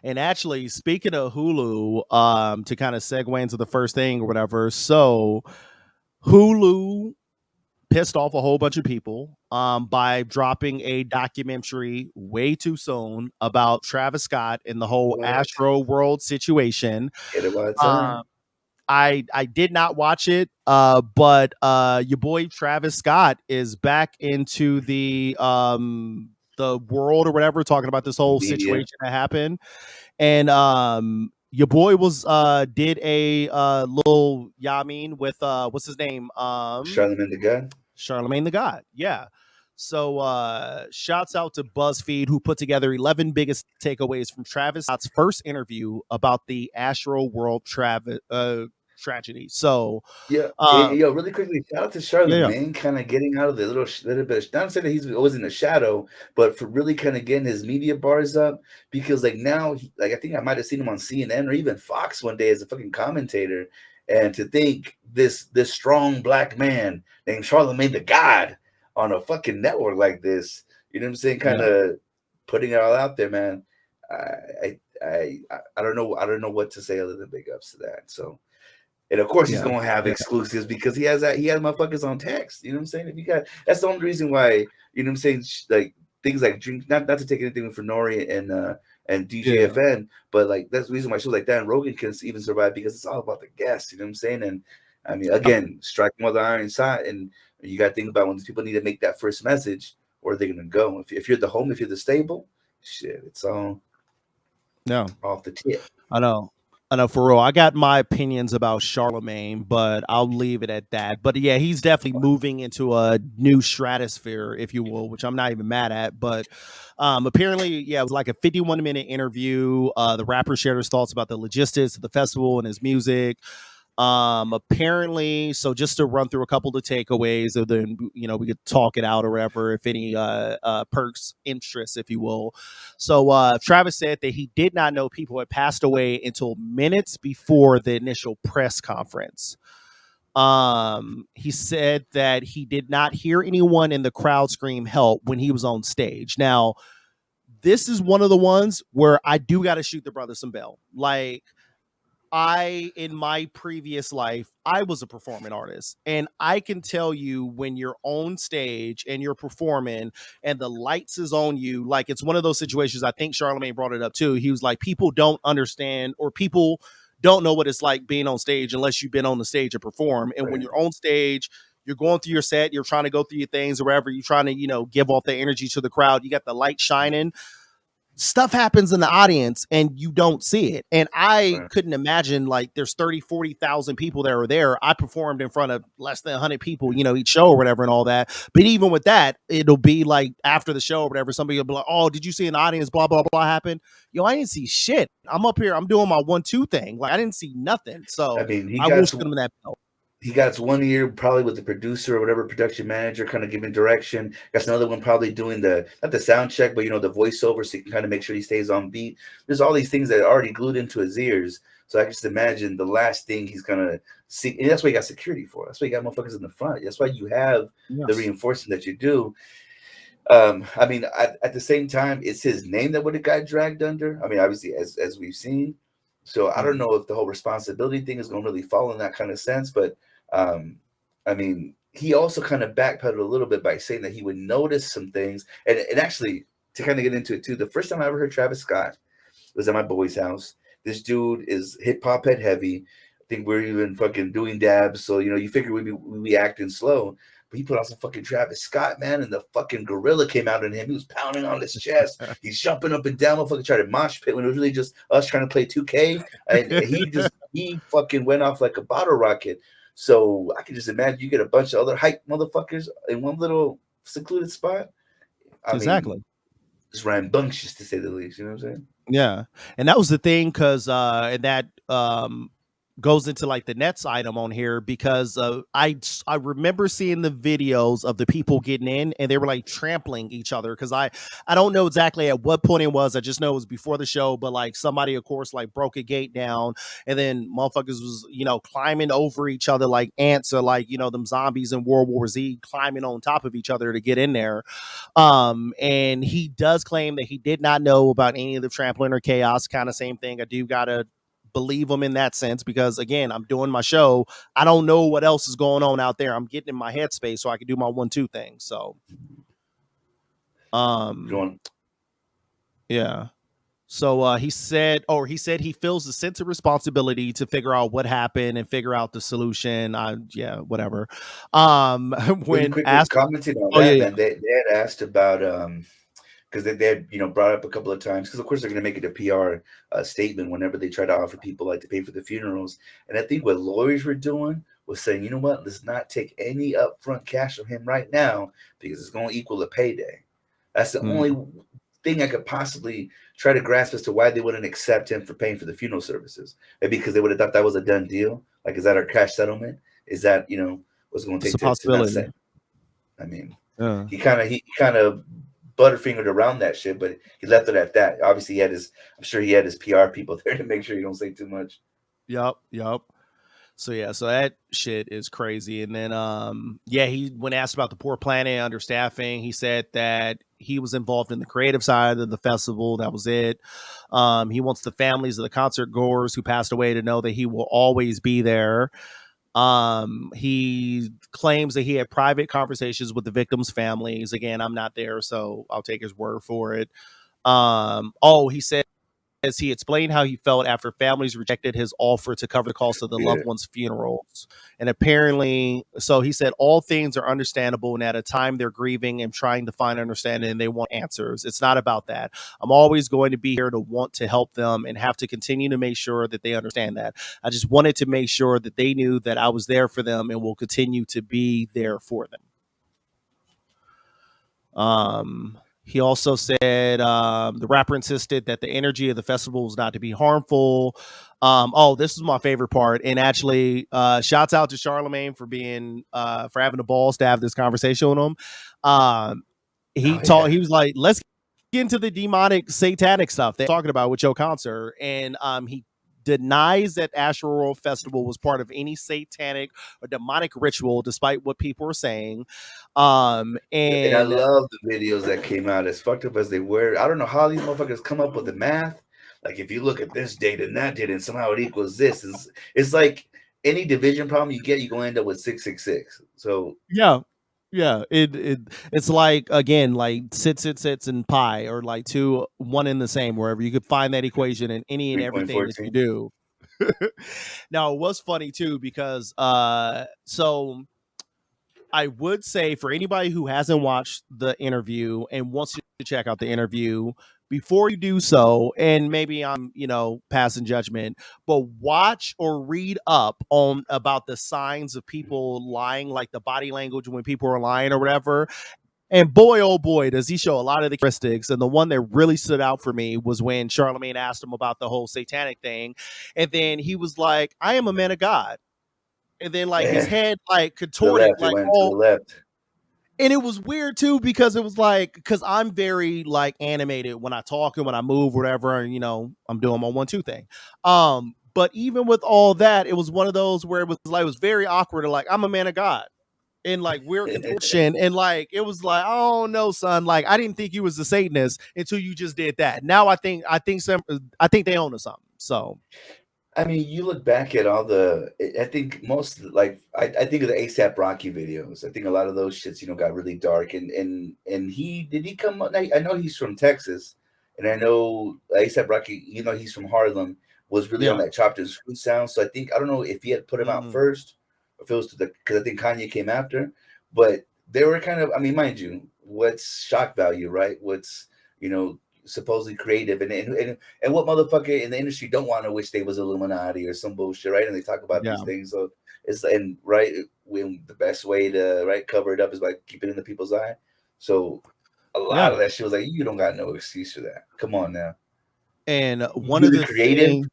And actually, speaking of Hulu, to kind of segue into the first thing or whatever, so Hulu pissed off a whole bunch of people by dropping a documentary way too soon about Travis Scott and the whole What? Astro World situation. Get it while it's Um, on. I did not watch it, but your boy Travis Scott is back into the world or whatever, talking about this whole Media. situation that happened. And your boy was did a little Yamin with what's his name? Charlamagne the God. Charlamagne the God. Yeah. So shouts out to BuzzFeed who put together 11 biggest takeaways from Travis Scott's first interview about the Astro World tragedy. So Yeah, um yo, really quickly, shout out to yeah, yeah. Charlamagne, kind of getting out of the little bit. Not saying that he's always in the shadow, but for really kind of getting his media bars up because like now, like I think I might have seen him on CNN or even Fox one day as a fucking commentator, and to think this strong black man named Charlamagne the God on a fucking network like this, you know what I'm saying? Kind Yeah. of putting it all out there, man. I don't know what to say other than big ups to that. So. And of course he's Yeah. gonna have Yeah. exclusives because he has motherfuckers on text. You know what I'm saying? If you got that's the only reason why, you know what I'm saying, like things like drink not to take anything from Nori and Yeah. DJFN, but like that's the reason why shows like that and Rogan can even survive because it's all about the guests, you know what I'm saying? And I mean again, striking while the iron's hot and you gotta think about when these people need to make that first message, where are they gonna go? If you're the home, if you're the stable, shit, it's all Yeah. off the tip. I know. I know for real. I got my opinions about Charlemagne, but I'll leave it at that. But yeah, he's definitely moving into a new stratosphere, if you will, which I'm not even mad at. But apparently, yeah, it was like a 51-minute interview. The rapper shared his thoughts about the logistics of the festival and his music. Apparently, so just to run through a couple of the takeaways, and then we could talk it out or whatever, if any perks interest, if you will. So Travis said that he did not know people had passed away until minutes before the initial press conference. He said that he did not hear anyone in the crowd scream help when he was on stage. Now, this is one of the ones where I do got to shoot the brother some bell. Like, in my previous life, I was a performing artist, and I can tell you when you're on stage and you're performing and the lights is on you, like it's one of those situations. I think Charlamagne brought it up too. He was like, people don't understand, or people don't know what it's like being on stage unless you've been on the stage and perform. And when Right. you're on stage, you're going through your set, you're trying to go through your things or wherever, you're trying to, give off the energy to the crowd. You got the light shining, stuff happens in the audience and you don't see it. And I Right. couldn't imagine, like, there's 30, 40,000 people that are there. I performed in front of less than 100 people, each show or whatever and all that. But even with that, it'll be like after the show or whatever, somebody will be like, oh, did you see in the audience, blah, blah, blah happen? Yo, I didn't see shit. I'm up here, I'm doing my 1-2 thing. Like, I didn't see nothing. I So mean, I will shoot them in that belt. he got 1 year probably with the producer or whatever production manager kind of giving direction. Got another one probably doing the not the sound check, but the voiceover so you can kind of make sure he stays on beat. There's all these things that are already glued into his ears. So I can just imagine the last thing he's gonna see, and that's why you got security for. That's why you got motherfuckers in the front. That's why you have the Yes. reinforcement that you do. I mean, at the same time, it's his name that would have got dragged under. I mean, obviously, as we've seen. So I don't Mhm. know if the whole responsibility thing is going to really fall in that kind of sense. But um, I mean, he also kind of backpedaled a little bit by saying that he would notice some things. And actually, to kind of get into it too, the first time I ever heard Travis Scott was at my boy's house. This dude is hip hop head heavy. I think we're even fucking doing dabs. So, you figure we'd be acting slow. But he put on some fucking Travis Scott, man, and the fucking gorilla came out in him. He was pounding on his chest. He's jumping up and down. Motherfucker tried to mosh pit when it was really just us trying to play 2K. And he fucking went off like a bottle rocket. So I can just imagine you get a bunch of other hype motherfuckers in one little secluded spot. I mean, Exactly. it's rambunctious to say the least. You know what I'm saying? Yeah. And that was the thing, because in that goes into like the Nets item on here because I remember seeing the videos of the people getting in and they were like trampling each other because I don't know exactly at what point it was. I just know it was before the show, but like somebody of course like broke a gate down and then motherfuckers was climbing over each other like ants or like them zombies in World War Z climbing on top of each other to get in there. And he does claim that he did not know about any of the trampling or chaos, kind of same thing. I do gotta believe him in that sense because again, I'm doing my show. I don't know what else is going on out there. I'm getting in my headspace so I can do my 1-2 thing. So You um want yeah. So he said he feels a sense of responsibility to figure out what happened and figure out the solution. Yeah, whatever. really When quickly asked, commenting on oh yeah, that, yeah. man. They had asked about because they had brought up a couple of times because of course they're going to make it a PR statement whenever they try to offer people like to pay for the funerals. And I think what lawyers were doing was saying, you know what, let's not take any upfront cash from him right now because it's going to equal a payday. That's the Mm, only thing I could possibly try to grasp as to why they wouldn't accept him for paying for the funeral services. Maybe because they would have thought that was a done deal. Like, is that our cash settlement? Is that what's going to it's take a to not possibility. say? I mean, Yeah. he kind of butterfingered around that shit, but he left it at that. Obviously, I'm sure he had his PR people there to make sure you don't say too much. Yep. Yep. So yeah, so that shit is crazy. And then yeah, he when asked about the poor planning, understaffing, he said that he was involved in the creative side of the festival. That was it. He wants the families of the concert goers who passed away to know that he will always be there. He claims that he had private conversations with the victims' families. Again, I'm not there, so I'll take his word for it. He said as he explained how he felt after families rejected his offer to cover the cost of the Yeah, loved ones' funerals. And apparently, so he said, all things are understandable. And at a time they're grieving and trying to find understanding and they want answers. It's not about that. I'm always going to be here to want to help them and have to continue to make sure that they understand that. I just wanted to make sure that they knew that I was there for them and will continue to be there for them. He also said the rapper insisted that the energy of the festival was not to be harmful. This is my favorite part, and actually, shouts out to Charlamagne for being for having the balls to have this conversation with him. Um, oh yeah, he was like, let's get into the demonic satanic stuff they're talking about with your concert, and he denies that Astro World Festival was part of any satanic or demonic ritual, despite what people are saying. and I And love the videos that came out as fucked up as they were. I don't know how these motherfuckers come up with the math. Like if you look at this data and that data, and somehow it equals this, it's like any division problem you get, you gonna end up with 666. So yeah, yeah, it's like again, like sits and pi, or like two one in the same wherever you could find that equation in any and everything that you 3.14. do. Now it was funny too because so I would say for anybody who hasn't watched the interview and wants to check out the interview, before you do so, and maybe I'm, passing judgment, but watch or read up on about the signs of people lying, like the body language when people are lying or whatever. And boy, oh boy, does he show a lot of the characteristics. And the one that really stood out for me was when Charlamagne asked him about the whole satanic thing. And then he was like, I am a man of God. And then like his Eh, head like to the contorted left, it like went to the all, left. and it was weird too because it was like because I'm very like animated when I talk and when I move whatever, and I'm doing my 1-2 thing. But even with all that, it was one of those where it was very awkward and like I'm a man of God and like weird contortion and like it was like, oh no son, like I didn't think you was a Satanist until you just did that. Now I think they own to something. So I mean, you look back at all the. I think most like I think of the ASAP Rocky videos. I think a lot of those shits, got really dark. And he did he come? I know he's from Texas, and I know ASAP Rocky. He's from Harlem. Was really on yeah. that chopped and screwed sound. So I think I don't know if he had put him out Mm, first, or if it was because I think Kanye came after. But they were kind of. I mean, mind you, what's shock value, right? What's you know supposedly creative and what motherfucker in the industry don't want to wish they was Illuminati or some bullshit, right? And they talk about yeah. these things. So it's and right when the best way to cover it up is by keeping it in the people's eye. So a lot Yeah. of that shit was like, you don't got no excuse for that. Come on now. And one You're of the the creative things,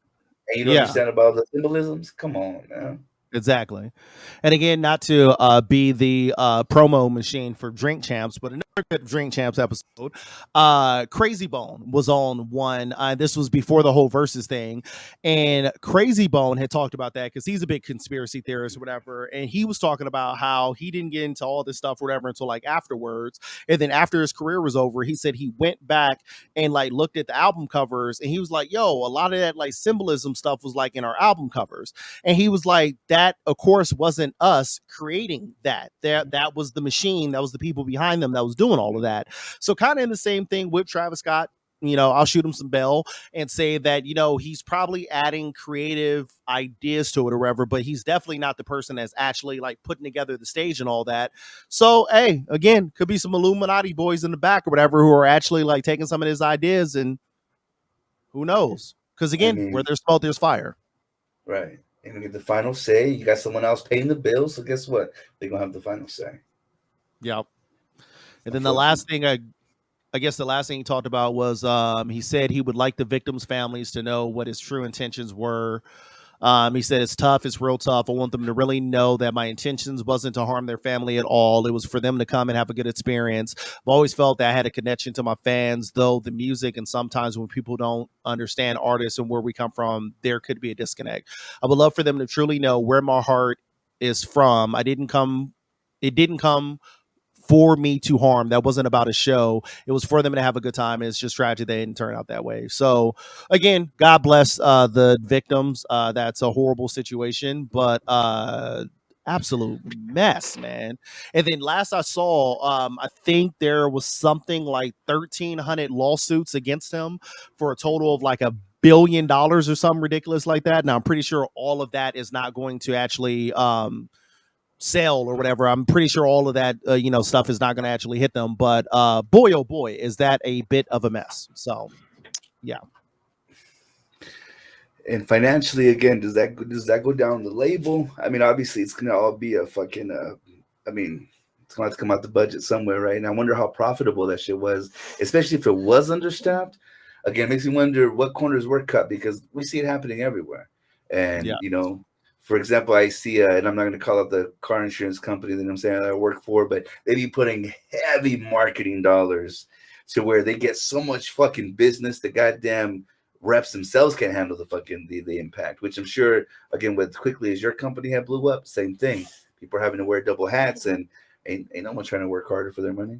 and you don't Yeah. understand about the symbolisms. Come on, man. Exactly. And again, not to be the promo machine for Drink Champs, but another good Drink Champs episode. Crazy Bone was on one. This was before the whole versus thing. And Crazy Bone had talked about that because he's a big conspiracy theorist or whatever. And he was talking about how he didn't get into all this stuff or whatever until like afterwards. And then after his career was over, he said he went back and like looked at the album covers and he was like, yo, a lot of that like symbolism stuff was like in our album covers. And he was like, that, of course, wasn't us creating that. That was the machine, that was the people behind them that was doing all of that. So kind of in the same thing with Travis Scott. I'll shoot him some bell and say that, he's probably adding creative ideas to it or whatever, but he's definitely not the person that's actually like putting together the stage and all that. So, hey, again, could be some Illuminati boys in the back or whatever who are actually like taking some of his ideas, and who knows? Because I again, where mean, there's smoke, there's fire. right. And you get the final say. You got someone else paying the bills, so guess what? They're gonna have the final say. Yep. And then the last Unfortunately. thing I guess the last thing he talked about was he said he would like the victims' families to know what his true intentions were. He said it's tough, it's real tough. I want them to really know that my intentions wasn't to harm their family at all. It was for them to come and have a good experience. I've always felt that I had a connection to my fans, though the music and sometimes when people don't understand artists and where we come from, there could be a disconnect. I would love for them to truly know where my heart is from. It didn't come for me to harm. That wasn't about a show. It was for them to have a good time. It's just tragic they didn't turn out that way. So again, God bless the victims. That's a horrible situation, but absolute mess, man. And then last I saw, I think there was something like 1,300 lawsuits against him for a total of like $1 billion or something ridiculous like that. Now I'm pretty sure all of that is not going to actually sell or whatever. I'm pretty sure all of that stuff is not going to actually hit them, but boy oh boy is that a bit of a mess. So yeah. And financially, again, does that go down the label? I mean, obviously, it's gonna all be a fucking. I mean, it's gonna have to come out the budget somewhere, right? And I wonder how profitable that shit was, especially if it was understaffed. Again, makes me wonder what corners were cut because we see it happening everywhere. Yeah. And for example, I see, and I'm not going to call out the car insurance company that I'm saying that I work for, but they be putting heavy marketing dollars to where they get so much fucking business. The goddamn reps themselves can't handle the fucking the impact, which I'm sure again with quickly as your company had blew up, same thing. People are having to wear double hats and ain't no one trying to work harder for their money.